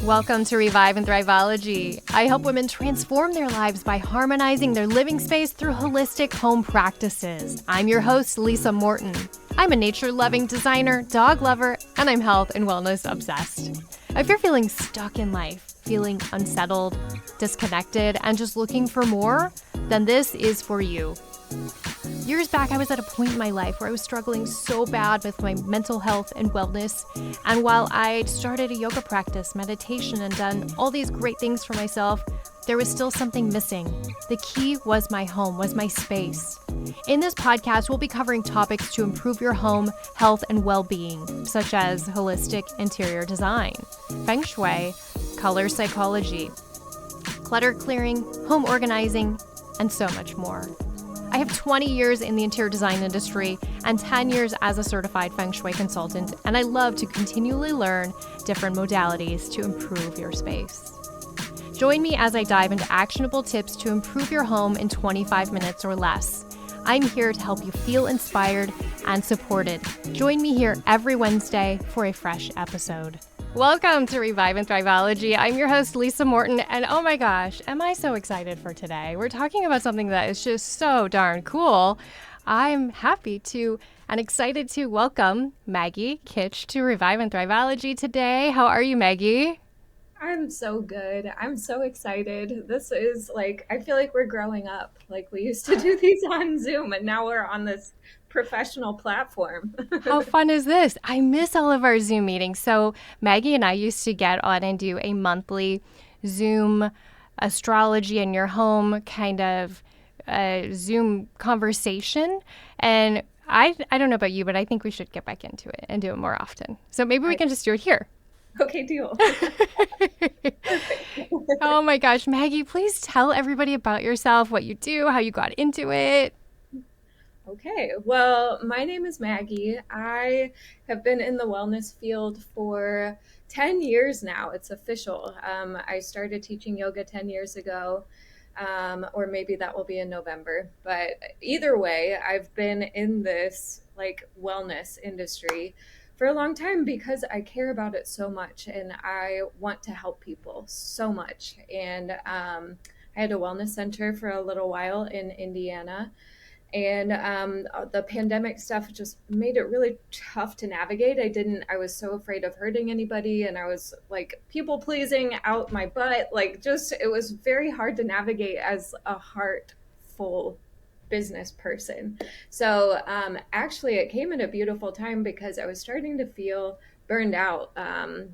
Welcome to Revive Thriveology. I help women transform their lives by harmonizing their living space through holistic home practices. I'm your host, Lisa Morton. I'm a nature-loving designer, dog lover, and I'm health and wellness obsessed. If you're feeling stuck in life, feeling unsettled, disconnected, and just looking for more, then this is for you. Years back, I was at a point in my life where I was struggling so bad with my mental health and wellness. And while I'd started a yoga practice, meditation, and done all these great things for myself, there was still something missing. The key was my home, was my space. In this podcast, we'll be covering topics to improve your home, health, and well-being, such as holistic interior design, feng shui, color psychology, clutter clearing, home organizing, and so much more. I have 20 years in the interior design industry and 10 years as a certified feng shui consultant, and I love to continually learn different modalities to improve your space. Join me as I dive into actionable tips to improve your home in 25 minutes or less. I'm here to help you feel inspired and supported. Join me here every Wednesday for a fresh episode. Welcome to Revive Thriveology. I'm your host, Lisa Morton, and oh my gosh, am I so excited for today. We're talking about something that is just so darn cool. I'm happy to and excited to welcome Maggie Kitch to Revive Thriveology today. How are you, Maggie? I'm so good. I'm so excited. This is I feel like we're growing up. Like we used to do these on Zoom and now we're on this professional platform. How fun is this? I miss all of our Zoom meetings. So Maggie and I used to get on and do a monthly Zoom astrology in your home kind of Zoom conversation. And I don't know about you, but I think we should get back into it and do it more often. So maybe we can just do it here. Okay, deal. Oh my gosh, Maggie, please tell everybody about yourself, what you do, how you got into it. Okay, well, my name is Maggie. I have been in the wellness field for 10 years now. It's official. I started teaching yoga 10 years ago, or maybe that will be in November. But either way, I've been in this wellness industry for a long time because I care about it so much and I want to help people so much. And I had a wellness center for a little while in Indiana. And the pandemic stuff just made it really tough to navigate. I was so afraid of hurting anybody and I was people pleasing out my butt. It was very hard to navigate as a heartful business person. So actually it came at a beautiful time because I was starting to feel burned out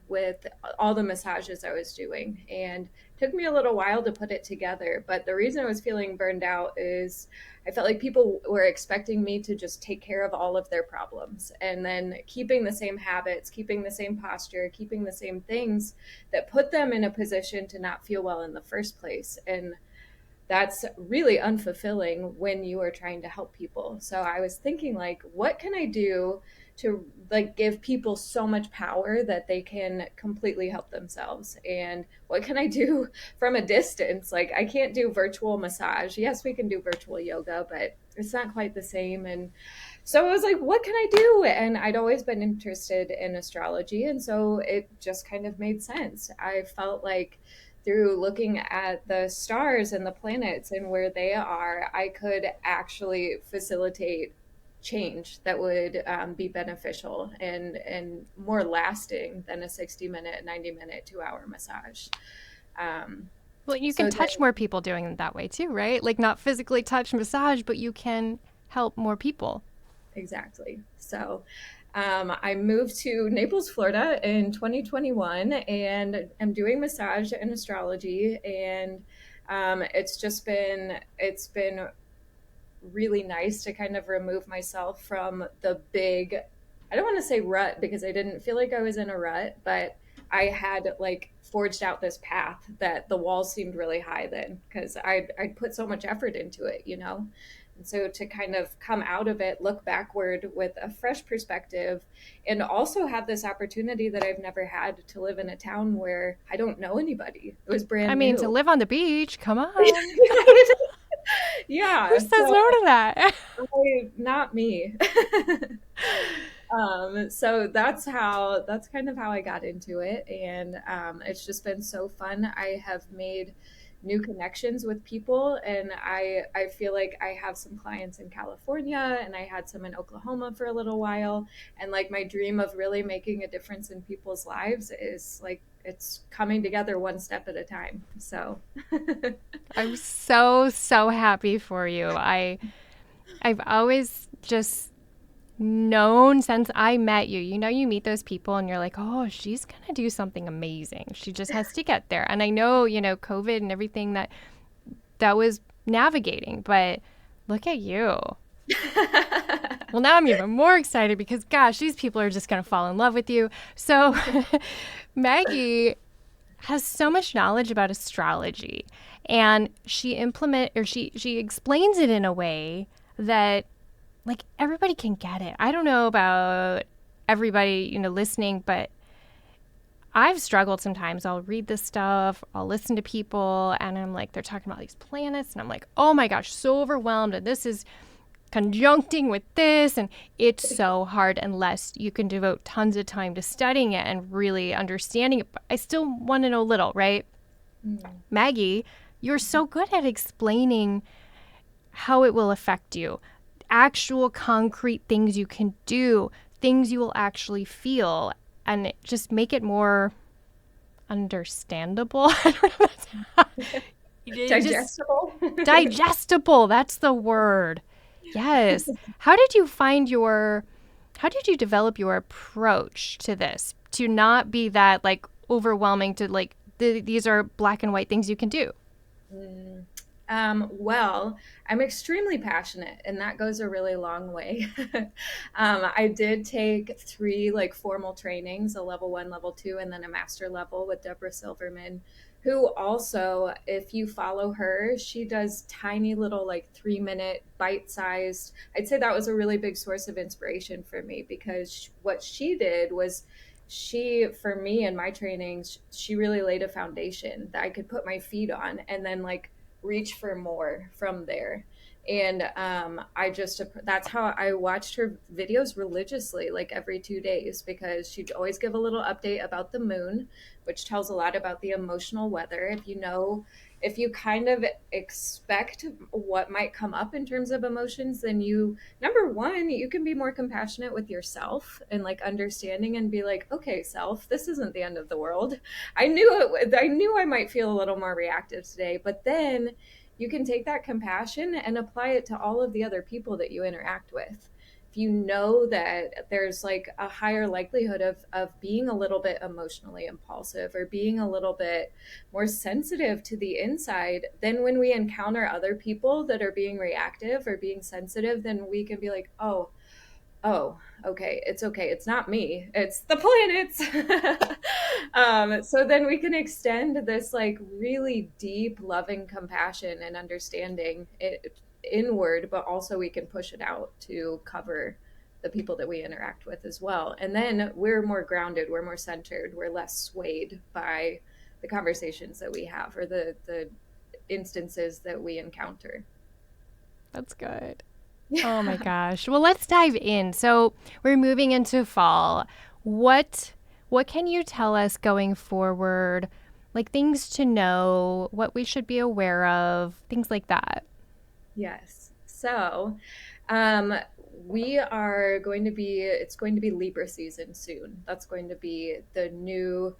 with all the massages I was doing, and it took me a little while to put it together. But the reason I was feeling burned out is I felt like people were expecting me to just take care of all of their problems and then keeping the same habits, keeping the same posture, keeping the same things that put them in a position to not feel well in the first place. And that's really unfulfilling when you are trying to help people. So I was thinking what can I do to give people so much power that they can completely help themselves? And what can I do from a distance? I can't do virtual massage. Yes, we can do virtual yoga, but it's not quite the same. And so I was like, what can I do? And I'd always been interested in astrology. And so it just kind of made sense. I felt like through looking at the stars and the planets and where they are, I could actually facilitate change that would be beneficial and more lasting than a 60-minute, 90-minute, 2-hour massage. Well, you can touch more people doing it that way too, right? Not physically touch massage, but you can help more people. Exactly. So I moved to Naples, Florida in 2021 and I'm doing massage and astrology. And it's been really nice to kind of remove myself from the big, I don't want to say rut because I didn't feel like I was in a rut, but I had forged out this path that the walls seemed really high then because I'd put so much effort into it, And so to kind of come out of it, look backward with a fresh perspective, and also have this opportunity that I've never had to live in a town where I don't know anybody. It was brand new. To live on the beach, come on. Yeah. Who says no to that? Not me. So that's kind of how I got into it. And it's just been so fun. I have made new connections with people, and I feel like I have some clients in California, and I had some in Oklahoma for a little while. And like my dream of really making a difference in people's lives is like it's coming together one step at a time. So I'm so, so happy for you. I've always just known since I met you. You know, you meet those people and you're like, oh, she's going to do something amazing. She just has to get there. And I know, COVID and everything that was navigating, but look at you. Well, now I'm even more excited because, gosh, these people are just going to fall in love with you. So, Maggie has so much knowledge about astrology, and she explains it in a way that like everybody can get it. I don't know about everybody, listening, but I've struggled sometimes. I'll read this stuff, I'll listen to people, and I'm like, they're talking about these planets, and I'm like, oh my gosh, so overwhelmed, and this is conjuncting with this, and it's so hard unless you can devote tons of time to studying it and really understanding it. But I still want to know a little, right? Maggie, you're so good at explaining how it will affect you, actual concrete things you can do, things you will actually feel, and just make it more understandable. I don't know. digestible. Digestible, that's the word. Yes. How did you develop your approach to this to not be that like overwhelming to like these are black and white things you can do? Well, I'm extremely passionate, and that goes a really long way. I did take three like formal trainings, a level 1, level 2, and then a master level with Deborah Silverman, who also, if you follow her, she does tiny little like 3-minute bite-sized. I'd say that was a really big source of inspiration for me because what she did was for me in my trainings, she really laid a foundation that I could put my feet on and then like reach for more from there. And that's how I watched her videos religiously, like every 2 days, because she'd always give a little update about the moon, which tells a lot about the emotional weather. If you kind of expect what might come up in terms of emotions, then number one, you can be more compassionate with yourself and like understanding and be like, okay, self, this isn't the end of the world. I knew I might feel a little more reactive today, but then you can take that compassion and apply it to all of the other people that you interact with. If you know that there's like a higher likelihood of being a little bit emotionally impulsive or being a little bit more sensitive to the inside, then when we encounter other people that are being reactive or being sensitive, then we can be like, oh, okay, it's okay. It's not me, it's the planets. So then we can extend this like really deep, loving compassion and understanding it inward, but also we can push it out to cover the people that we interact with as well. And then we're more grounded, we're more centered, we're less swayed by the conversations that we have or the instances that we encounter. That's good. Oh my gosh. Well, let's dive in. So we're moving into fall. What can you tell us going forward? Like things to know, what we should be aware of, things like that. Yes. So, um, it's going to be Libra season soon. That's going to be the new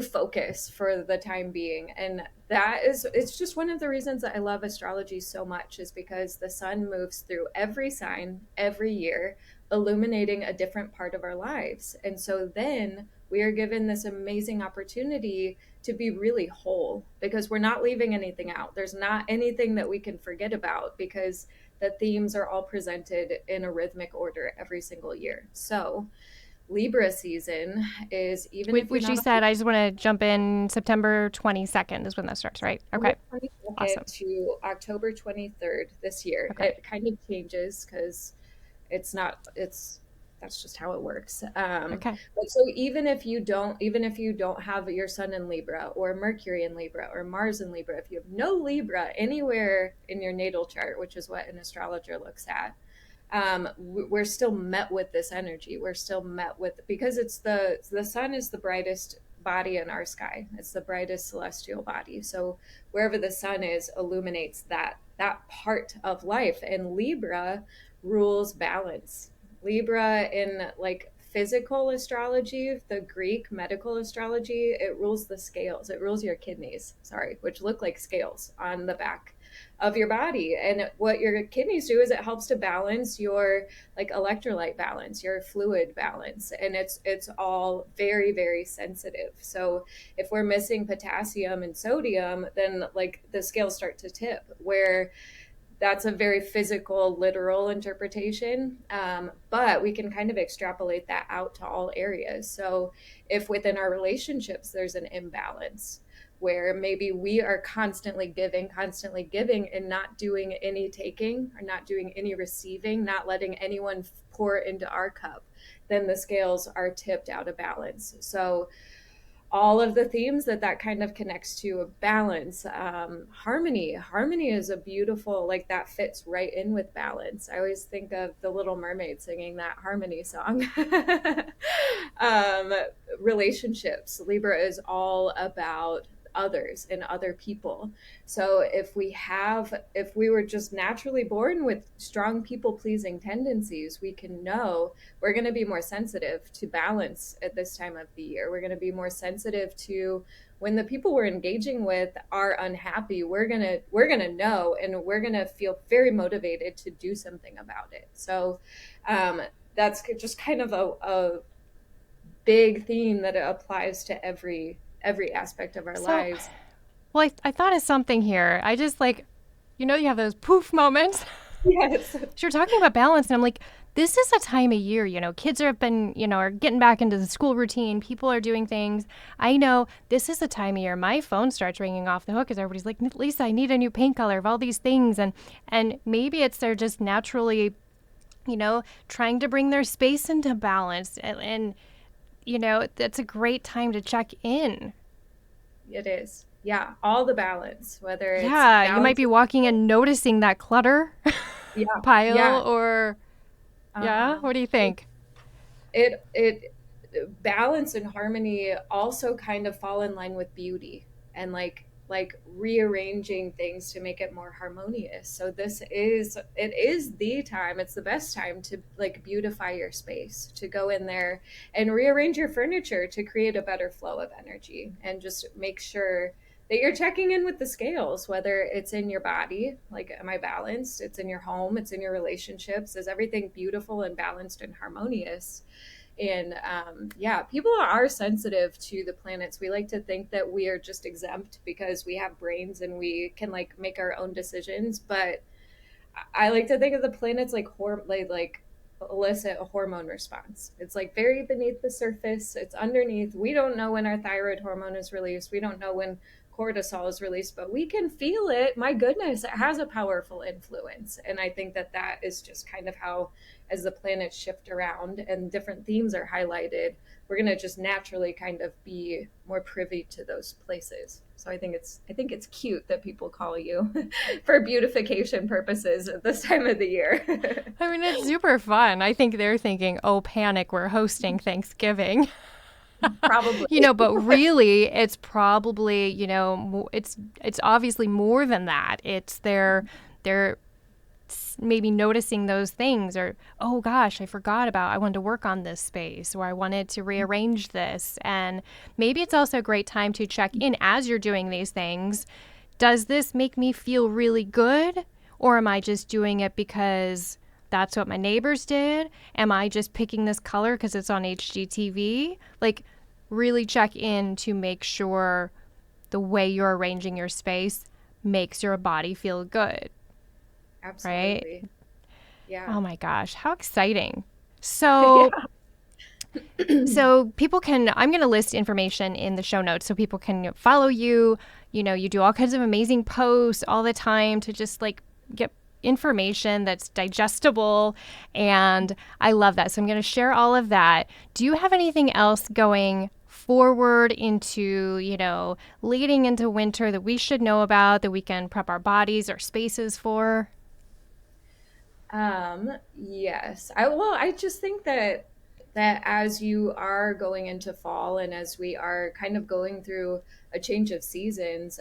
focus for the time being. And it's just one of the reasons that I love astrology so much is because the sun moves through every sign every year, illuminating a different part of our lives. And so then we are given this amazing opportunity to be really whole because we're not leaving anything out. There's not anything that we can forget about because the themes are all presented in a rhythmic order every single year. So, Libra season is even if Which you said, I just want to jump in, September 22nd is when that starts, right? Okay. Awesome. To October 23rd this year. Okay. It kind of changes because that's just how it works. Okay. But so even if you don't have your sun in Libra or Mercury in Libra or Mars in Libra, if you have no Libra anywhere in your natal chart, which is what an astrologer looks at, we're still met with this energy. We're still met with, because it's the sun is the brightest body in our sky. It's the brightest celestial body. So wherever the sun is illuminates that part of life. And Libra rules balance. Libra in like physical astrology, the Greek medical astrology, it rules the scales. It rules your kidneys, sorry, which look like scales on the back of your body. And what your kidneys do is it helps to balance your like electrolyte balance, your fluid balance. And it's all very, very sensitive. So if we're missing potassium and sodium, then like the scales start to tip, where that's a very physical, literal interpretation. But we can kind of extrapolate that out to all areas. So if within our relationships, there's an imbalance where maybe we are constantly giving, and not doing any taking, or not doing any receiving, not letting anyone pour into our cup, then the scales are tipped out of balance. So all of the themes that kind of connects to, balance, harmony is a beautiful, like that fits right in with balance. I always think of the Little Mermaid singing that harmony song. Relationships, Libra is all about others and other people. So if we were just naturally born with strong people pleasing tendencies, we can know we're going to be more sensitive to balance at this time of the year. We're going to be more sensitive to when the people we're engaging with are unhappy. We're going to know, and we're going to feel very motivated to do something about it. So that's just kind of a big theme that applies to every aspect of our lives. Well, I thought of something here. I just like, you have those poof moments. Yes. You're talking about balance, and I'm like, this is a time of year, kids are getting back into the school routine. People are doing things. I know this is a time of year. My phone starts ringing off the hook because everybody's like, Lisa, I need a new paint color of all these things. And maybe they're just naturally, trying to bring their space into balance. And that's a great time to check in. It is. Yeah. All the balance, whether it's you might be walking and noticing that clutter pile or what do you think? It balance and harmony also kind of fall in line with beauty and like rearranging things to make it more harmonious. So it is the time, it's the best time to like beautify your space, to go in there and rearrange your furniture to create a better flow of energy, and just make sure that you're checking in with the scales, whether it's in your body, like, am I balanced? It's in your home, it's in your relationships. Is everything beautiful and balanced and harmonious? And people are sensitive to the planets. We like to think that we are just exempt because we have brains and we can like make our own decisions. But I like to think of the planets like elicit a hormone response. It's like very beneath the surface. It's underneath. We don't know when our thyroid hormone is released. We don't know when cortisol is released, but we can feel it. My goodness, it has a powerful influence. And I think that is just kind of how, as the planets shift around and different themes are highlighted, we're going to just naturally kind of be more privy to those places. So I think it's cute that people call you for beautification purposes at this time of the year. I mean, it's super fun. I think they're thinking, oh, panic, we're hosting Thanksgiving. Probably. But really it's probably, it's obviously more than that. It's they're maybe noticing those things, or, oh gosh, I wanted to work on this space, or I wanted to rearrange this. And maybe it's also a great time to check in as you're doing these things. Does this make me feel really good? Or am I just doing it because that's what my neighbors did? Am I just picking this color because it's on HGTV? Like, really check in to make sure the way you're arranging your space makes your body feel good. Absolutely. Right? Yeah. Oh my gosh, how exciting. So, so people I'm going to list information in the show notes so people can follow you. You do all kinds of amazing posts all the time to just like get information that's digestible, and I love that. So I'm going to share all of that. Do you have anything else going forward into, leading into winter that we should know about, that we can prep our bodies or spaces for? Yes. I just think that as you are going into fall and as we are kind of going through a change of seasons,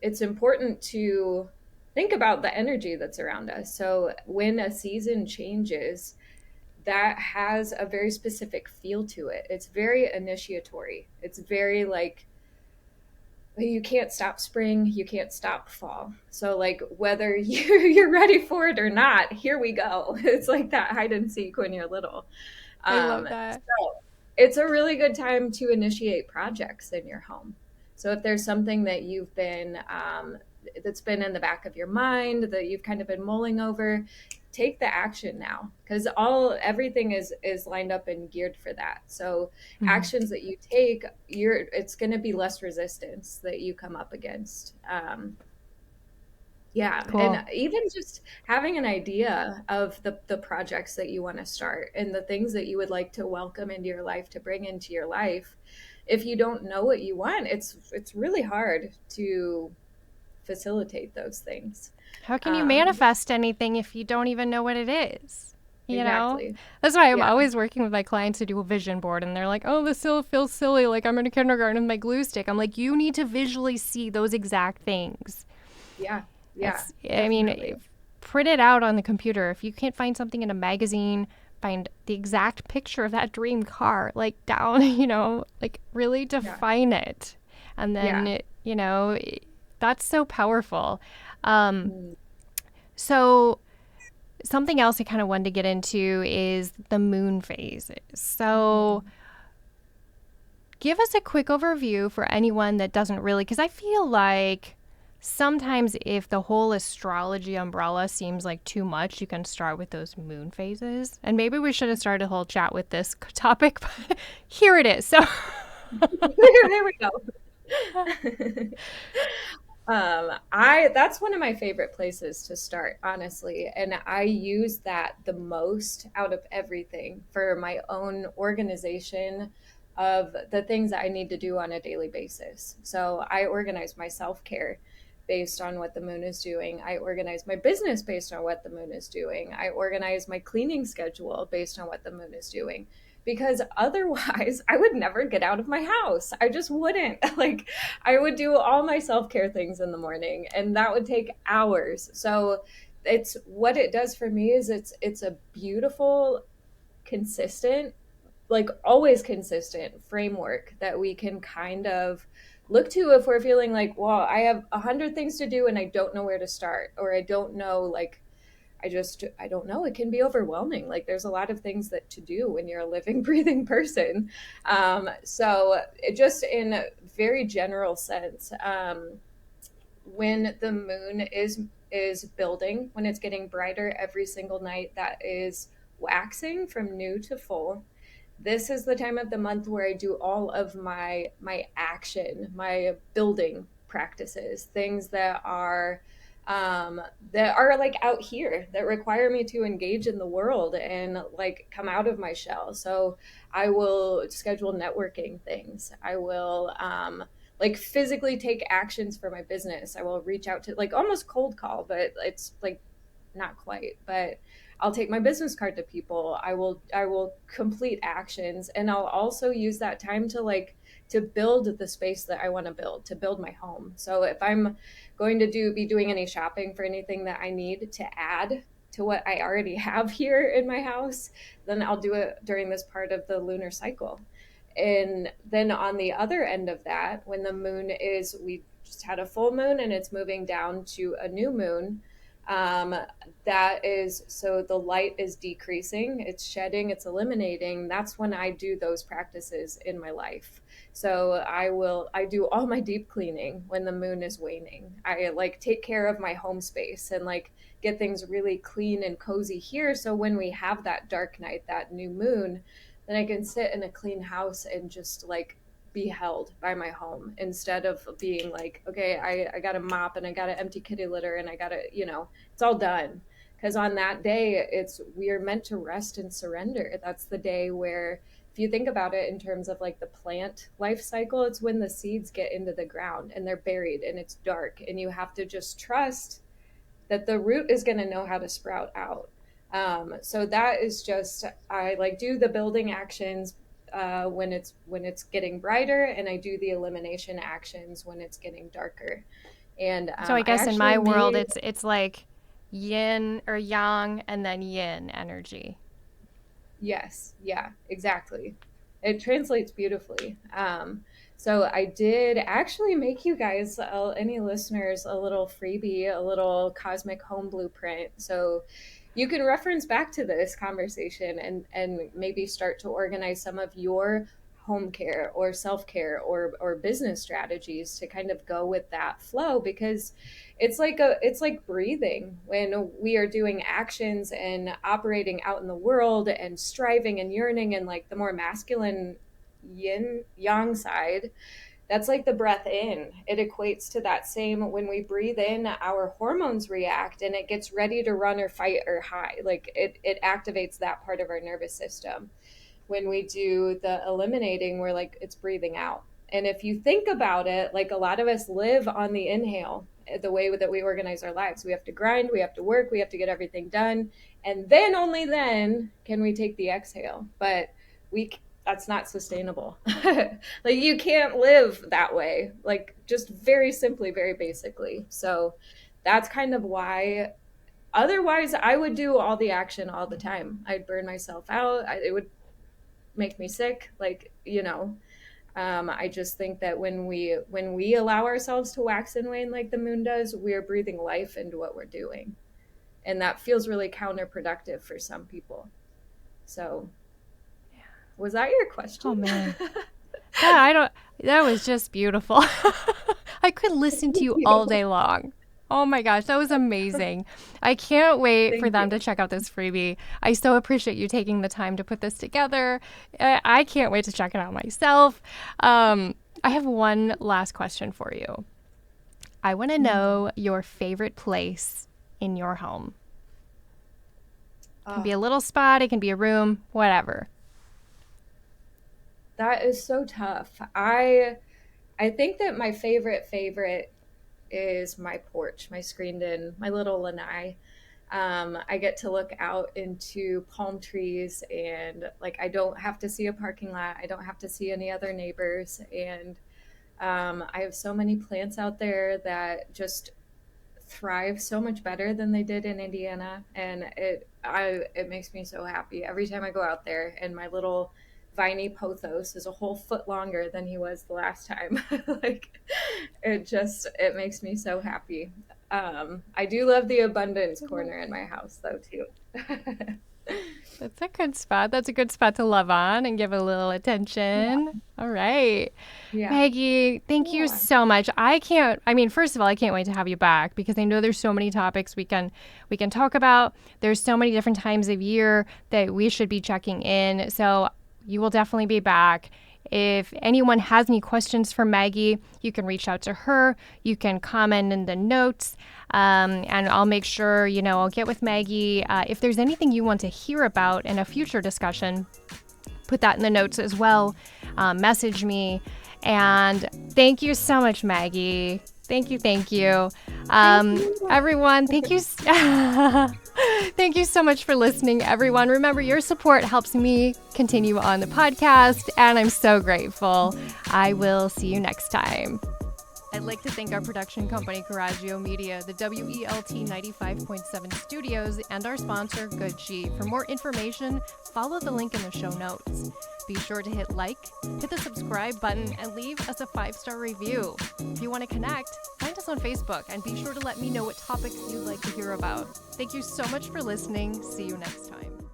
it's important to think about the energy that's around us. So when a season changes, that has a very specific feel to it. It's very initiatory. It's very like you can't stop spring, you can't stop fall. So like whether you're ready for it or not, here we go. It's like that hide and seek when you're little. I love that. So it's a really good time to initiate projects in your home. So if there's something that you've been that's been in the back of your mind that you've kind of been mulling over, take the action now, because everything is lined up and geared for that. So actions that you take, it's going to be less resistance that you come up against. Yeah. Cool. And even just having an idea of the projects that you want to start and the things that you would like to welcome into your life, to bring into your life. If you don't know what you want, it's really hard to facilitate those things. How can you manifest anything if you don't even know what it is? You Exactly. know? That's why I'm always working with my clients to do a vision board, and they're like, oh, this still feels silly. Like I'm in a kindergarten with my glue stick. I'm like, you need to visually see those exact things. Yeah. Yeah. I mean, print it out on the computer. If you can't find something in a magazine, find the exact picture of that dream car, like down, like really define it. And then, that's so powerful. So something else I kind of wanted to get into is the moon phases. So give us a quick overview for anyone that doesn't really, because I feel like sometimes if the whole astrology umbrella seems like too much, you can start with those moon phases. And maybe we should have started a whole chat with this topic, but here it is. So there we go. That's one of my favorite places to start, honestly. And I use that the most out of everything for my own organization of the things that I need to do on a daily basis. So I organize my self-care based on what the moon is doing. I organize my business based on what the moon is doing. I organize my cleaning schedule based on what the moon is doing. Because otherwise, I would never get out of my house. I just wouldn't. Like, I would do all my self-care things in the morning, and that would take hours. So it's what it does for me is it's a beautiful, consistent, like always consistent framework that we can kind of look to if we're feeling like, well, I have 100 things to do and I don't know where to start, or I don't know, like, I don't know. It can be overwhelming. Like there's a lot of things that to do when you're a living, breathing person. So it just in a very general sense, when the moon is building, when it's getting brighter every single night, that is waxing from new to full. This is the time of the month where I do all of my action, my building practices, things that are like out here that require me to engage in the world and like come out of my shell. So I will schedule networking things. I will like physically take actions for my business. I will reach out to like almost cold call, but it's like not quite, but I'll take my business card to people. I will complete actions, and I'll also use that time to build the space that I want to build my home. So if I'm going to be doing any shopping for anything that I need to add to what I already have here in my house, then I'll do it during this part of the lunar cycle. And then on the other end of that, when the moon we just had a full moon and it's moving down to a new moon, that is, so the light is decreasing, it's shedding, it's eliminating. That's when I do those practices in my life. So I do all my deep cleaning when the moon is waning. I like take care of my home space and like get things really clean and cozy here. So when we have that dark night, that new moon, then I can sit in a clean house and just like be held by my home instead of being like, okay, I got to mop and I got to empty kitty litter and I got to, it's all done. Because on that day, we are meant to rest and surrender. That's the day where, if you think about it in terms of like the plant life cycle, it's when the seeds get into the ground and they're buried and it's dark and you have to just trust that the root is going to know how to sprout out. So that is just, I like do the building actions when it's getting brighter, and I do the elimination actions when it's getting darker. And So I I guess in actually my world, made, it's like yin or yang and then yin energy. yes, yeah, exactly. It translates beautifully. So I did actually make you guys, any listeners, a little freebie, a little cosmic home blueprint. So you can reference back to this conversation and maybe start to organize some of your home care or self-care or business strategies to kind of go with that flow, because it's like breathing. When we are doing actions and operating out in the world and striving and yearning and like the more masculine yin yang side, that's like the breath in. It equates to that same, when we breathe in, our hormones react and it gets ready to run or fight or hide. Like it activates that part of our nervous system. When we do the eliminating, we're like, it's breathing out. And if you think about it, like a lot of us live on the inhale, the way that we organize our lives. We have to grind, we have to work, we have to get everything done. And then only then can we take the exhale. But we that's not sustainable. Like you can't live that way, like just very simply, very basically. So that's kind of why, otherwise I would do all the action all the time. I'd burn myself out. It would make me sick, like, I just think that when we allow ourselves to wax and wane like the moon does, we're breathing life into what we're doing, and that feels really counterproductive for some people. So was that your question? Oh man. Yeah, that was just beautiful. I could listen to you all day long. Oh my gosh, that was amazing. I can't wait for them to check out this freebie. I so appreciate you taking the time to put this together. I can't wait to check it out myself. I have one last question for you. I want to know your favorite place in your home. It can be a little spot, it can be a room, whatever. That is so tough. I think that my favorite is my porch, my screened in, my little lanai. I get to look out into palm trees, and like I don't have to see a parking lot. I don't have to see any other neighbors, and I have so many plants out there that just thrive so much better than they did in Indiana, and it makes me so happy every time I go out there. And my little viney pothos is a whole foot longer than he was the last time. Like it makes me so happy. I do love the abundance corner in my house though too. That's a good spot. That's a good spot to love on and give a little attention. Yeah. All right. Yeah. Maggie, thank you so much. First of all, I can't wait to have you back, because I know there's so many topics we can talk about. There's so many different times of year that we should be checking in. So you will definitely be back. If anyone has any questions for Maggie, you can reach out to her. You can comment in the notes, and I'll make sure, I'll get with Maggie. If there's anything you want to hear about in a future discussion, put that in the notes as well. Message me. And thank you so much, Maggie. Thank you. Everyone, thank you. Thank you so much for listening, everyone. Remember, your support helps me continue on the podcast, and I'm so grateful. I will see you next time. I'd like to thank our production company, Coraggio Media, the WELT 95.7 studios, and our sponsor, Good Sheet. For more information, follow the link in the show notes. Be sure to hit like, hit the subscribe button, and leave us a 5-star review. If you want to connect, find us on Facebook, and be sure to let me know what topics you'd like to hear about. Thank you so much for listening. See you next time.